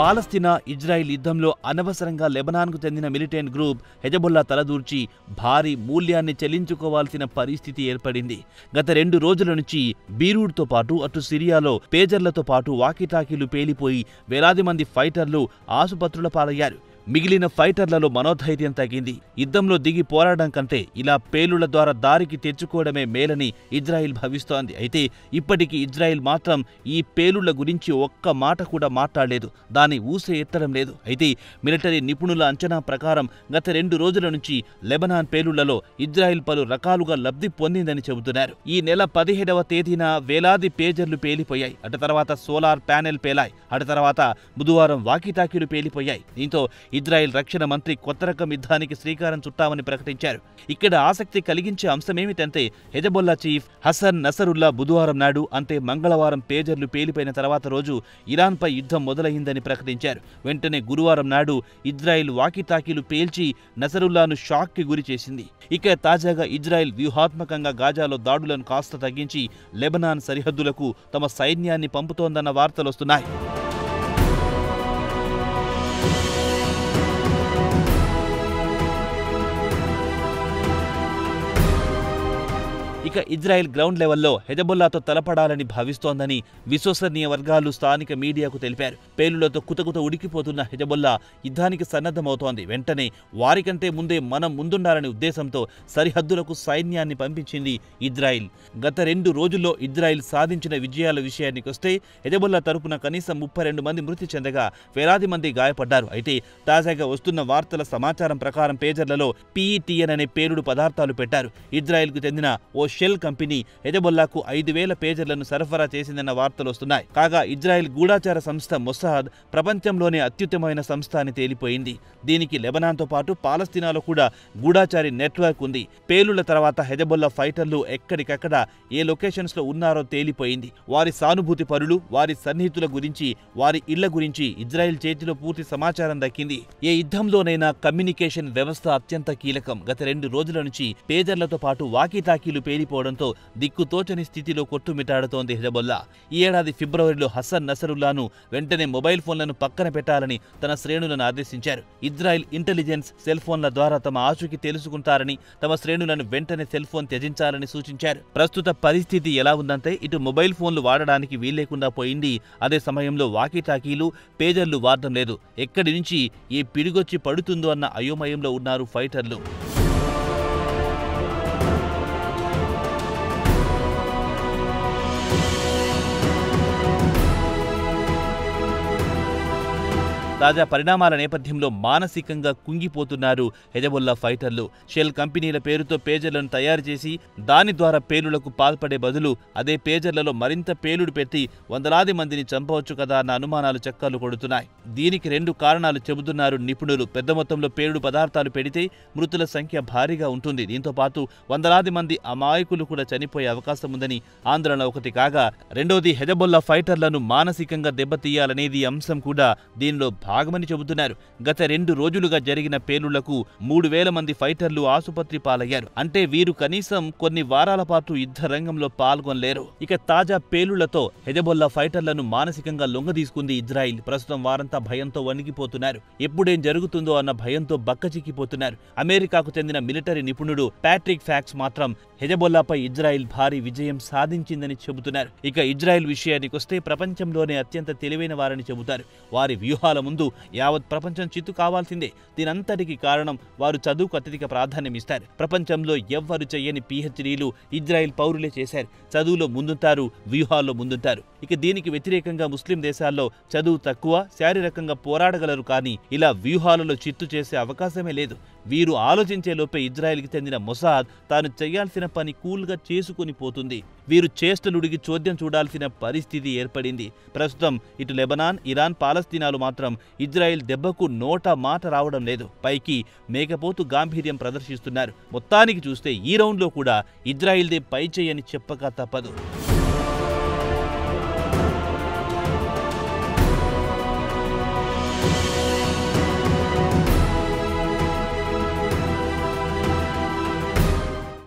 పాలస్తీనా Israel యుద్ధంలో అనవసరంగా లెబనాన్కు చెందిన మిలిటెంట్ గ్రూప్ హెజబొల్లా తలదూర్చి భారీ మూల్యాన్ని చెల్లించుకోవాల్సిన పరిస్థితి ఏర్పడింది. గత 2 రోజుల నుంచి బీరూట్తో పాటు అటు సిరియాలో పేజర్లతో పాటు వాకీటాకీలు పేలిపోయి వేలాది మంది ఫైటర్లు ఆసుపత్రుల పాలయ్యారు. మిగిలిన ఫైటర్లలో మనోధైర్యం తగ్గింది. యుద్ధంలో దిగి పోరాడడం కంటే ఇలా పేలుళ్ల ద్వారా దారికి తెచ్చుకోవడమే మేలని ఇజ్రాయిల్ భావిస్తోంది. అయితే ఇప్పటికీ ఇజ్రాయిల్ మాత్రం ఈ పేలుళ్ల గురించి ఒక్క మాట కూడా మాట్లాడలేదు. దాని ఊసే ఎత్తడం లేదు. అయితే మిలిటరీ నిపుణుల అంచనా ప్రకారం గత 2 రోజుల నుంచి లెబనాన్ పేలుళ్లలో ఇజ్రాయిల్ పలు రకాలుగా లబ్ధి పొందిందని చెబుతున్నారు. ఈ నెల 17వ తేదీన వేలాది పేజర్లు పేలిపోయాయి. అటు తర్వాత సోలార్ ప్యానెల్ పేలాయి. అటు తర్వాత బుధవారం వాకీటాకీలు పేలిపోయాయి. దీంతో ఇజ్రాయెల్ రక్షణ మంత్రి కొత్త రకం యుద్ధానికి శ్రీకారం చుట్టామని ప్రకటించారు. ఇక్కడ ఆసక్తి కలిగించే అంశమేమిటంటే హెజబొల్లా చీఫ్ హసన్ నసరుల్లా బుధవారం నాడు అంటే మంగళవారం పేజర్లు పేలిపోయిన తర్వాత రోజు ఇరాన్పై యుద్ధం మొదలైందని ప్రకటించారు. వెంటనే గురువారం నాడు ఇజ్రాయెల్ వాకీటాకీలు పేల్చి నసరుల్లాను షాక్కి గురి చేసింది. ఇక తాజాగా ఇజ్రాయెల్ వ్యూహాత్మకంగా గాజాలో దాడులను కాస్త తగ్గించి లెబనాన్ సరిహద్దులకు తమ సైన్యాన్ని పంపుతోందన్న వార్తలొస్తున్నాయి. ఇక ఇజ్రాయెల్ గ్రౌండ్ లెవెల్లో హెజబొల్లాతో తలపడాలని భావిస్తోందని విశ్వసనీయ వర్గాలు స్థానిక మీడియాకు తెలిపారు. పేలుళ్లతో కుతకుత ఉడికిపోతున్న హెజబొల్లా యుద్ధానికి సన్నద్ధమవుతోంది. వెంటనే వారికంటే ముందే మనం ముందుండాలనే ఉద్దేశంతో సరిహద్దులకు సైన్యాన్ని పంపించింది ఇజ్రాయిల్. గత 2 రోజుల్లో ఇజ్రాయిల్ సాధించిన విజయాల విషయానికొస్తే హెజబొల్లా తరపున కనీసం 32 మంది మృతి చెందగా వేలాది మంది గాయపడ్డారు. అయితే తాజాగా వస్తున్న వార్తల సమాచారం ప్రకారం పేజర్లలో PETN అనే పేలుడు పదార్థాలు పెట్టారు. ఇజ్రాయిల్కు చెందిన ఓ షెల్ కంపెనీ హెజబొల్లాకు 5,000 పేజర్లను సరఫరా చేసిందన్న వార్తలు వస్తున్నాయి. కాగా ఇజ్రాయెల్ గూఢాచార సంస్థ మొసాద్ ప్రపంచంలోనే అత్యుత్తమమైన సంస్థ అని తేలిపోయింది. దీనికి లెబనాన్తో పాటు పాలస్తీనాలో కూడా గూఢాచారి నెట్వర్క్ ఉంది. పేలుళ్ల తర్వాత హెజబొల్లా ఫైటర్లు ఎక్కడికక్కడ ఏ లొకేషన్స్ లో ఉన్నారో తేలిపోయింది. వారి సానుభూతి పరులు, వారి సన్నిహితుల గురించి, వారి ఇళ్ల గురించి ఇజ్రాయెల్ చేతిలో పూర్తి సమాచారం దక్కింది. ఏ యుద్ధంలోనైనా కమ్యూనికేషన్ వ్యవస్థ అత్యంత కీలకం. గత 2 రోజుల నుంచి పేజర్లతో పాటు వాకీటాకీలు పేలిపోవడంతో దిక్కుతోచని స్థితిలో కొట్టుమిట్టాడుతోంది హెజబొల్లా. ఈ ఏడాది ఫిబ్రవరిలో హసన్ నసరుల్లాను వెంటనే మొబైల్ ఫోన్లను పక్కన పెట్టాలని తన శ్రేణులను ఆదేశించారు. ఇజ్రాయెల్ ఇంటెలిజెన్స్ సెల్ ఫోన్ల ద్వారా తమ ఆచూకీ తెలుసుకుంటారని, తమ శ్రేణులను వెంటనే సెల్ ఫోన్ త్యజించాలని సూచించారు. ప్రస్తుత పరిస్థితి ఎలా ఉందంటే ఇటు మొబైల్ ఫోన్లు వాడడానికి వీల్లేకుండా పోయింది. అదే సమయంలో వాకీటాకీలు, పేజర్లు వాడడం లేదు. ఎక్కడి నుంచి ఏ పిడిగొచ్చి పడుతుందో అన్న అయోమయంలో ఉన్నారు ఫైటర్లు. తాజా పరిణామాల నేపథ్యంలో మానసికంగా కుంగిపోతున్నారు హెజబొల్లా ఫైటర్లు. షెల్ కంపెనీల పేరుతో పేజర్లను తయారు చేసి దాని ద్వారా పేలుళ్లకు పాల్పడే బదులు అదే పేజర్లలో మరింత పేలుడు పెట్టి వందలాది మందిని చంపవచ్చు కదా అన్న అనుమానాలు చక్కర్లు కొడుతున్నాయి. దీనికి 2 కారణాలు చెబుతున్నారు నిపుణులు. పెద్ద మొత్తంలో పేలుడు పదార్థాలు పెడితే మృతుల సంఖ్య భారీగా ఉంటుంది. దీంతో పాటు వందలాది మంది అమాయకులు కూడా చనిపోయే అవకాశం ఉందని ఆందోళన ఒకటి కాగా, రెండోది హెజబొల్లా ఫైటర్లను మానసికంగా దెబ్బతీయాలనేది అంశం కూడా దీనిలో భాగమని చెబుతున్నారు. గత 2 రోజులుగా జరిగిన పేలుళ్లకు 3,000 మంది ఫైటర్లు ఆసుపత్రి పాలయ్యారు. అంటే వీరు కనీసం కొన్ని వారాల పాటు యుద్ధ రంగంలో పాల్గొనలేరు. ఇక తాజా పేలుళ్లతో హెజబొల్లా ఫైటర్లను మానసికంగా లొంగదీసుకుంది ఇజ్రాయిల్. ప్రస్తుతం వారంతా భయంతో వణికిపోతున్నారు. ఎప్పుడేం జరుగుతుందో అన్న భయంతో బక్కచిక్కిపోతున్నారు. అమెరికాకు చెందిన మిలిటరీ నిపుణుడు ప్యాట్రిక్ ఫ్యాక్స్ మాత్రం హెజబొల్లాపై ఇజ్రాయిల్ భారీ విజయం సాధించిందని చెబుతున్నారు. ఇక ఇజ్రాయిల్ విషయానికొస్తే ప్రపంచంలోనే అత్యంత తెలివైన వారని చెబుతారు. వారి వ్యూహాల ముందు యావత్ ప్రపంచం చిత్తు కావాల్సిందే. దీనంతటికి కారణం వారు చదువుకు అత్యధిక ప్రాధాన్యమిస్తారు. ప్రపంచంలో ఎవ్వరు చెయ్యని PhDలు ఇజ్రాయిల్ పౌరులే చేశారు. చదువులో ముందుంటారు, వ్యూహాల్లో ముందుంటారు. ఇక దీనికి వ్యతిరేకంగా ముస్లిం దేశాల్లో చదువు తక్కువ, శారీరకంగా పోరాడగలరు, కానీ ఇలా వ్యూహాలలో చిత్తు చేసే అవకాశమే లేదు. వీరు ఆలోచించే లోపే ఇజ్రాయెల్కి చెందిన మొసాద్ తాను చేయాల్సిన పని కూల్గా చేసుకుని పోతుంది. వీరు చేష్టలుడిగి చోద్యం చూడాల్సిన పరిస్థితి ఏర్పడింది. ప్రస్తుతం ఇటు లెబనాన్, ఇరాన్, పాలస్తీనాలు మాత్రం ఇజ్రాయెల్ దెబ్బకు నోట మాట రావడం లేదు. పైకి మేకపోతు గాంభీర్యం ప్రదర్శిస్తున్నారు. మొత్తానికి చూస్తే ఈ రౌండ్లో కూడా ఇజ్రాయెల్దే పై చేయని చెప్పక తప్పదు.